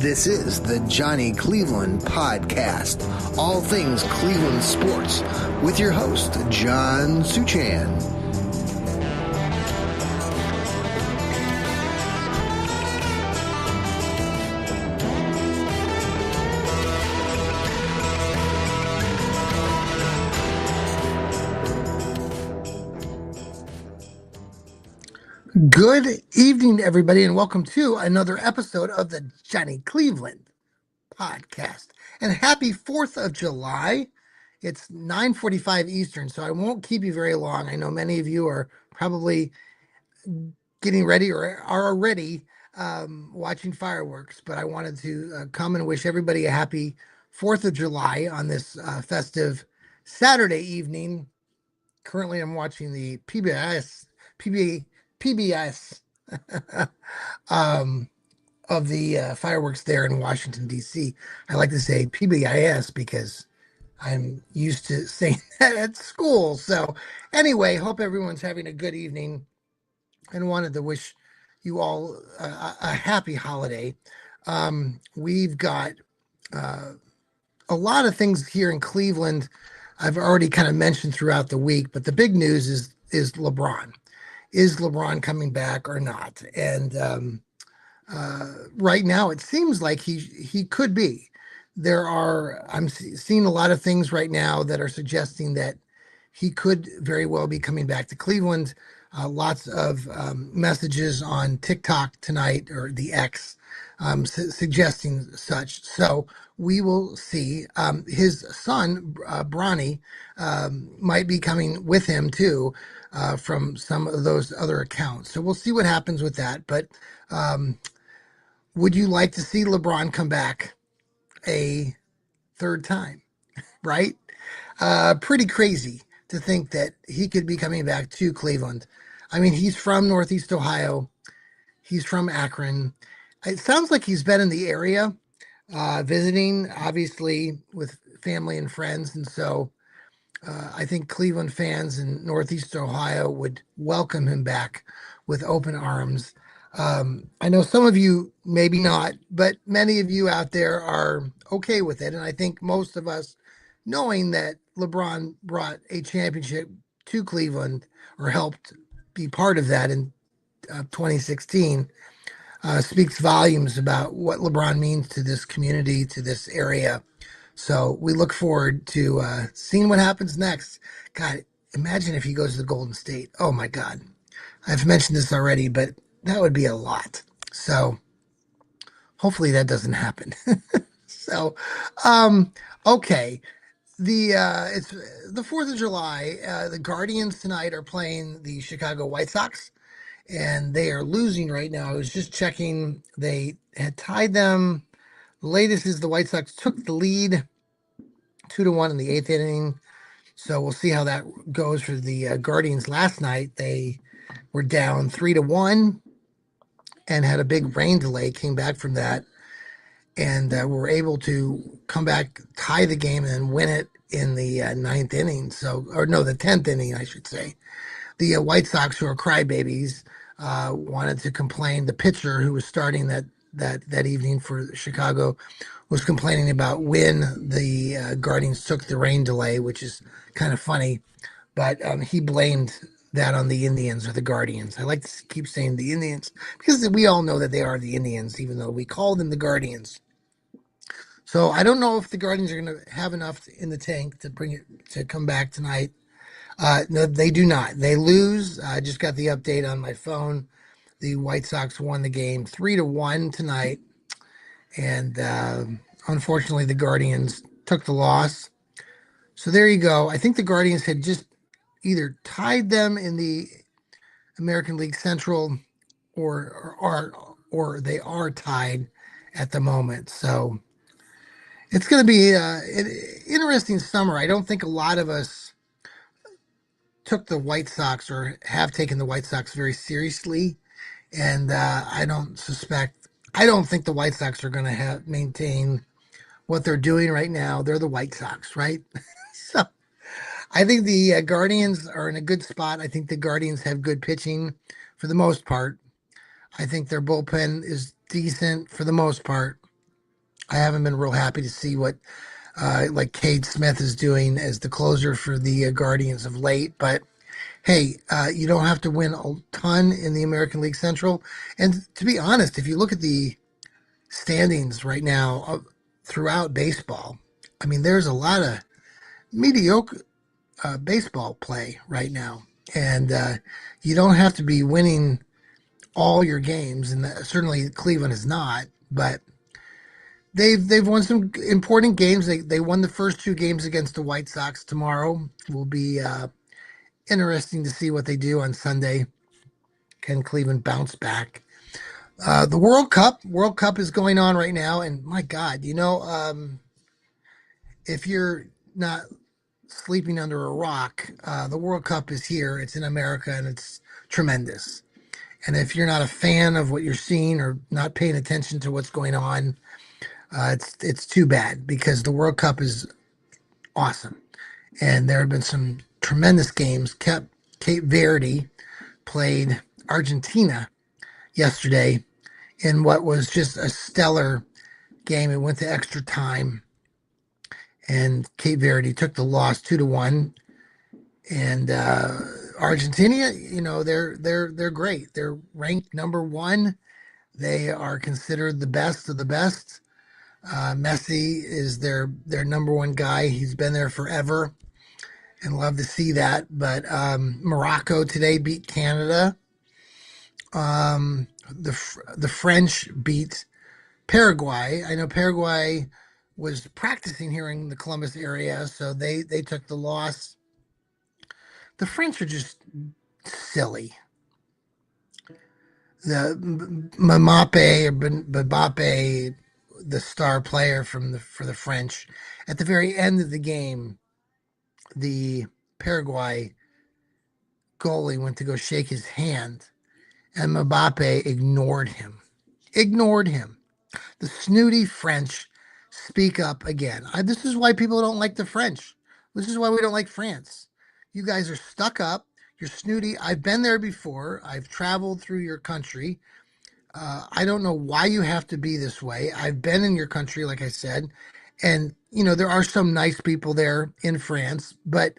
This is the Johnny Cleveland Podcast, all things Cleveland sports, with your host, John Suchan. Good evening, everybody, and welcome to another episode of the Johnny Cleveland Podcast. And happy 4th of July. It's 9:45 Eastern, so I won't keep you very long. I know many of you are probably getting ready or are already watching fireworks, but I wanted to come and wish everybody a happy 4th of July on this festive Saturday evening. Currently, I'm watching the PBS of the fireworks there in Washington, D.C. I like to say PBIS because I'm used to saying that at school. So anyway, hope everyone's having a good evening and wanted to wish you all a happy holiday. We've got a lot of things here in Cleveland I've already kind of mentioned throughout the week, but the big news is LeBron. Is LeBron coming back or not? And right now, it seems like he could be. I'm seeing a lot of things right now that are suggesting that he could very well be coming back to Cleveland. Lots of messages on TikTok tonight, or the X, suggesting such. So we will see. His son, Bronny, might be coming with him too, from some of those other accounts. So we'll see what happens with that. But would you like to see LeBron come back a third time? Right? Pretty crazy to think that he could be coming back to Cleveland. I mean, he's from Northeast Ohio. He's from Akron. It sounds like he's been in the area, visiting, obviously, with family and friends. And so I think Cleveland fans in Northeast Ohio would welcome him back with open arms. I know some of you maybe not, but many of you out there are okay with it. And I think most of us, knowing that LeBron brought a championship to Cleveland or helped be part of that in 2016, speaks volumes about what LeBron means to this community, to this area. So we look forward to seeing what happens next. God, imagine if he goes to Golden State. Oh my God. I've mentioned this already, but that would be a lot. So hopefully that doesn't happen. So, okay. It's the 4th of July. The Guardians tonight are playing the Chicago White Sox, and they are losing right now. I was just checking. They had tied them. The latest is the White Sox took the lead 2-1 in the 8th inning. So we'll see how that goes for the Guardians. Last night, they were down 3-1 and had a big rain delay, came back from that, and were able to come back, tie the game, and then win it in the 9th inning. The 10th inning, I should say. The White Sox, who are crybabies, wanted to complain. The pitcher who was starting that evening for Chicago was complaining about when the Guardians took the rain delay, which is kind of funny. But he blamed that on the Indians or the Guardians. I like to keep saying the Indians because we all know that they are the Indians, even though we call them the Guardians. So I don't know if the Guardians are going to have enough in the tank to bring it to come back tonight. No, they do not. They lose. I just got the update on my phone. The White Sox won the game 3-1 tonight. And unfortunately, the Guardians took the loss. So there you go. I think the Guardians had just either tied them in the American League Central or they are tied at the moment. So it's going to be an interesting summer. I don't think a lot of us took the White Sox or have taken the White Sox very seriously. And I don't think the White Sox are going to maintain what they're doing right now. They're the White Sox, right? So I think the Guardians are in a good spot. I think the Guardians have good pitching for the most part. I think their bullpen is decent for the most part. I haven't been real happy to see what like Cade Smith is doing as the closer for the Guardians of late. But hey, you don't have to win a ton in the American League Central. And to be honest, if you look at the standings right now throughout baseball, I mean, there's a lot of mediocre baseball play right now. And you don't have to be winning all your games, and certainly Cleveland is not. But they've won some important games. They won the first two games against the White Sox. Tomorrow will be interesting to see what they do on Sunday. Can Cleveland bounce back? The World Cup is going on right now, and my God, if you're not sleeping under a rock, the World Cup is here. It's in America, and it's tremendous. And if you're not a fan of what you're seeing or not paying attention to what's going on, it's too bad because the World Cup is awesome, and there have been some tremendous games. Cape Verde played Argentina yesterday in what was just a stellar game. It went to extra time, and Cape Verde took the loss 2-1. And Argentina, they're great. They're ranked number one. They are considered the best of the best. Messi is their number one guy. He's been there forever, and love to see that. But Morocco today beat Canada. The French beat Paraguay. I know Paraguay was practicing here in the Columbus area, so they took the loss. The French are just silly. The Mbappe or Mbappe, the star player for the French, at the very end of the game, the Paraguay goalie went to go shake his hand, and Mbappe ignored him. Ignored him. The snooty French speak up again. This is why people don't like the French. This is why we don't like France. You guys are stuck up. You're snooty. I've been there before. I've traveled through your country. I don't know why you have to be this way. I've been in your country, like I said, and there are some nice people there in France, but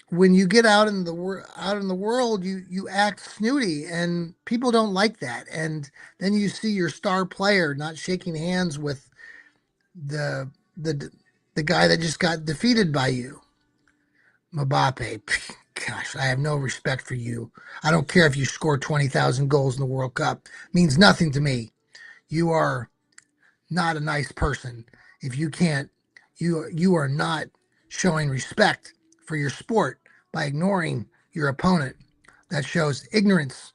when you get out in the world, you act snooty, and people don't like that. And then you see your star player not shaking hands with the the the guy that just got defeated by you, Mbappe. Gosh, I have no respect for you. I don't care if you score 20,000 goals in the World Cup. It means nothing to me. You are not a nice person if you can't you are not showing respect for your sport by ignoring your opponent. That shows ignorance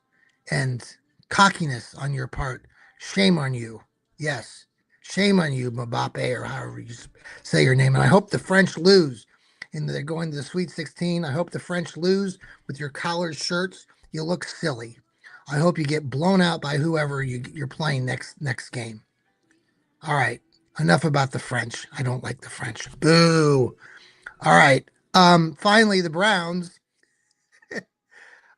and cockiness on your part. Shame on you. Yes, shame on you, Mbappe, or however you say your name. And I hope the French lose. And they're going to the Sweet 16. I hope the French lose with your collared shirts. You look silly. I hope you get blown out by whoever you're playing next game. All right. Enough about the French. I don't like the French. Boo. All right. Finally, the Browns.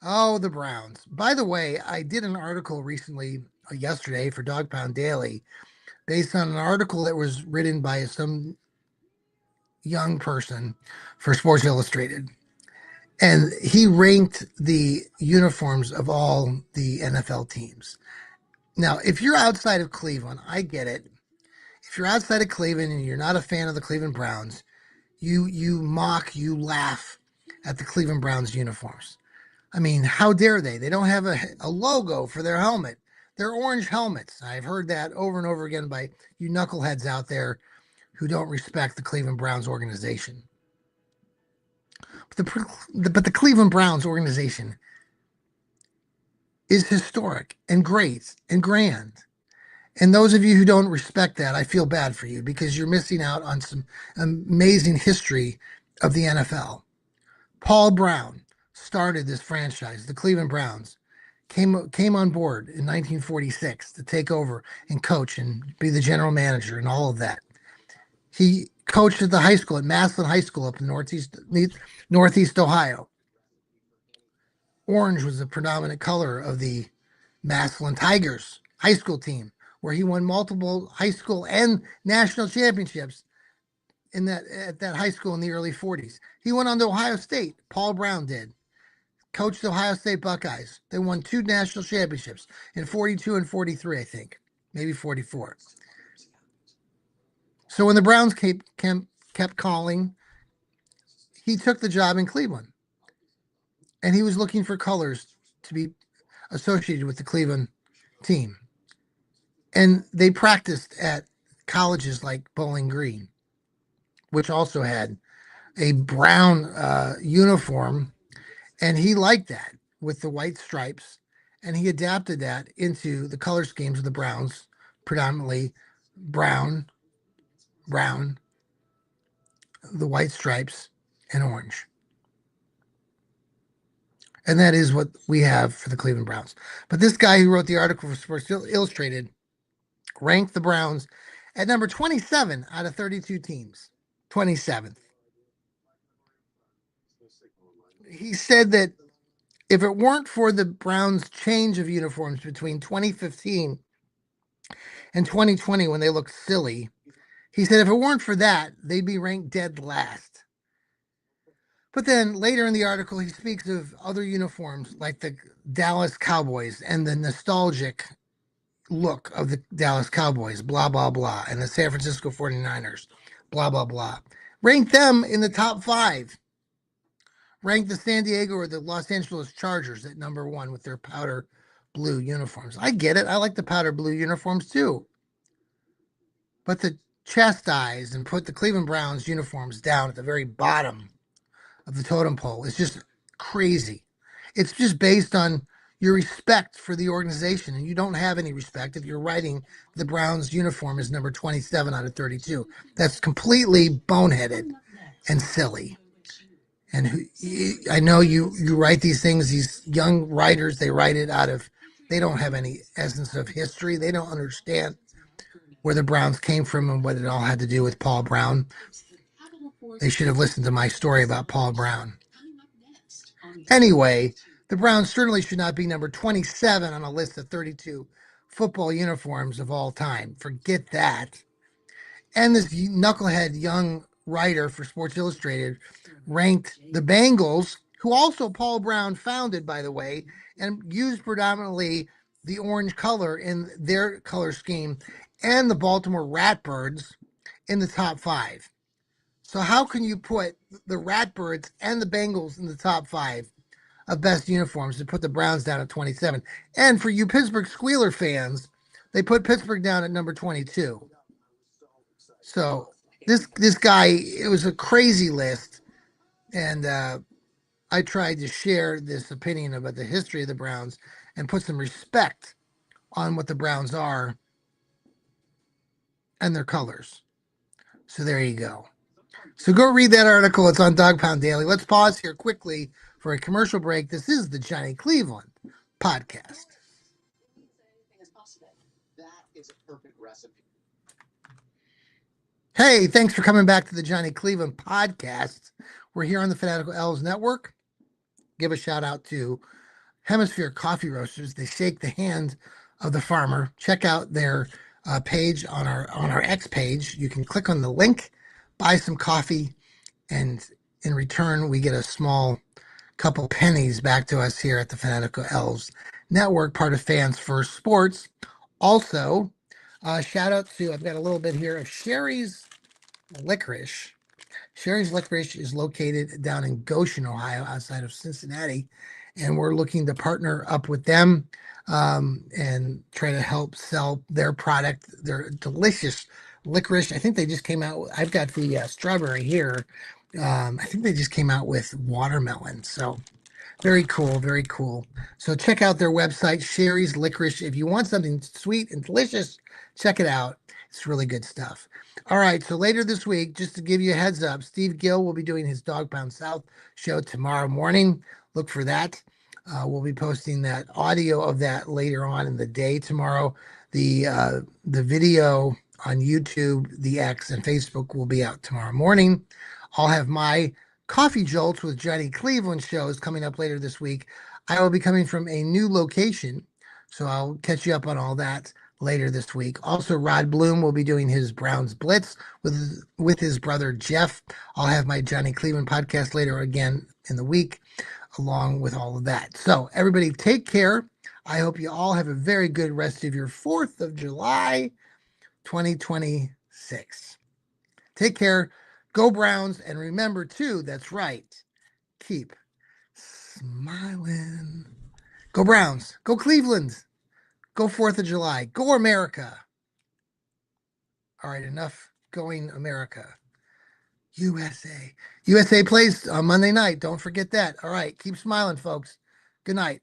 Oh, the Browns. By the way, I did an article recently, yesterday for Dog Pound Daily, based on an article that was written by some young person for Sports Illustrated. And he ranked the uniforms of all the NFL teams. Now, if you're outside of Cleveland, I get it. If you're outside of Cleveland and you're not a fan of the Cleveland Browns, you mock, you laugh at the Cleveland Browns uniforms. I mean, how dare they? They don't have a logo for their helmet. They're orange helmets. I've heard that over and over again by you knuckleheads out there who don't respect the Cleveland Browns organization. But the Cleveland Browns organization is historic and great and grand. And those of you who don't respect that, I feel bad for you because you're missing out on some amazing history of the NFL. Paul Brown started this franchise, the Cleveland Browns, came on board in 1946 to take over and coach and be the general manager and all of that. He coached at the high school at Massillon High School up in Northeast Ohio. Orange was the predominant color of the Massillon Tigers high school team, where he won multiple high school and national championships at that high school in the early 40s. He went on to Ohio State. Paul Brown did. Coached the Ohio State Buckeyes. They won 2 national championships in 42 and 43, I think. Maybe 44. So when the Browns kept calling, he took the job in Cleveland. And he was looking for colors to be associated with the Cleveland team. And they practiced at colleges like Bowling Green, which also had a brown uniform. And he liked that with the white stripes. And he adapted that into the color schemes of the Browns, predominantly brown, the white stripes, and orange. And that is what we have for the Cleveland Browns. But this guy who wrote the article for Sports Illustrated ranked the Browns at number 27 out of 32 teams. 27th. He said that if it weren't for the Browns' change of uniforms between 2015 and 2020 when they looked silly, he said if it weren't for that, they'd be ranked dead last. But then later in the article, he speaks of other uniforms like the Dallas Cowboys and the nostalgic look of the Dallas Cowboys, blah, blah, blah, and the San Francisco 49ers, blah, blah, blah. Rank them in the top 5. Rank the San Diego or the Los Angeles Chargers at number 1 with their powder blue uniforms. I get it. I like the powder blue uniforms too. But to chastise and put the Cleveland Browns uniforms down at the very bottom of the totem pole is just crazy. It's just based on your respect for the organization, and you don't have any respect if you're writing the Browns uniform as number 27 out of 32. That's completely boneheaded and silly. And I know you write these things, these young writers, they write it out of, they don't have any essence of history. They don't understand where the Browns came from and what it all had to do with Paul Brown. They should have listened to my story about Paul Brown. Anyway, the Browns certainly should not be number 27 on a list of 32 football uniforms of all time. Forget that. And this knucklehead young writer for Sports Illustrated ranked the Bengals, who also Paul Brown founded, by the way, and used predominantly the orange color in their color scheme, and the Baltimore Ratbirds in the top 5. So how can you put the Ratbirds and the Bengals in the top 5 of best uniforms and put the Browns down at 27? And for you Pittsburgh Squealer fans, they put Pittsburgh down at number 22. So this guy, it was a crazy list. And I tried to share this opinion about the history of the Browns and put some respect on what the Browns are and their colors. So there you go. So go read that article. It's on Dog Pound Daily. Let's pause here quickly for a commercial break. This is the Johnny Cleveland podcast. Hey, thanks for coming back to the Johnny Cleveland podcast. We're here on the Fanatical Elves Network. Give a shout out to Hemisphere Coffee Roasters. They shake the hand of the farmer. Check out their page on our X page. You can click on the link, buy some coffee, and in return, we get a small couple pennies back to us here at the Fanatical Elves Network, part of Fans First Sports. Also, shout out to, I've got a little bit here of Sherry's Licorice. Sherry's Licorice is located down in Goshen, Ohio, outside of Cincinnati, and we're looking to partner up with them and try to help sell their product. They're delicious licorice. I think they just came out. I've got the strawberry here. I think they just came out with watermelon. So very cool, very cool. So check out their website, Sherry's Licorice. If you want something sweet and delicious, check it out. It's really good stuff. All right, so later this week, just to give you a heads up, Steve Gill will be doing his Dog Pound South show tomorrow morning. Look for that. We'll be posting that audio of that later on in the day tomorrow. The video on YouTube, the X, and Facebook will be out tomorrow morning. I'll have my Coffee Jolts with Johnny Cleveland shows coming up later this week. I will be coming from a new location, so I'll catch you up on all that later this week. Also, Rod Bloom will be doing his Browns Blitz with his brother Jeff. I'll have my Johnny Cleveland podcast later again in the week, along with all of that. So, everybody, take care. I hope you all have a very good rest of your 4th of July, 2026. Take care. Go Browns. And remember, too, that's right. Keep smiling. Go Browns. Go Cleveland. Go 4th of July. Go America. All right, enough going America. USA. USA plays on Monday night. Don't forget that. All right, keep smiling, folks. Good night.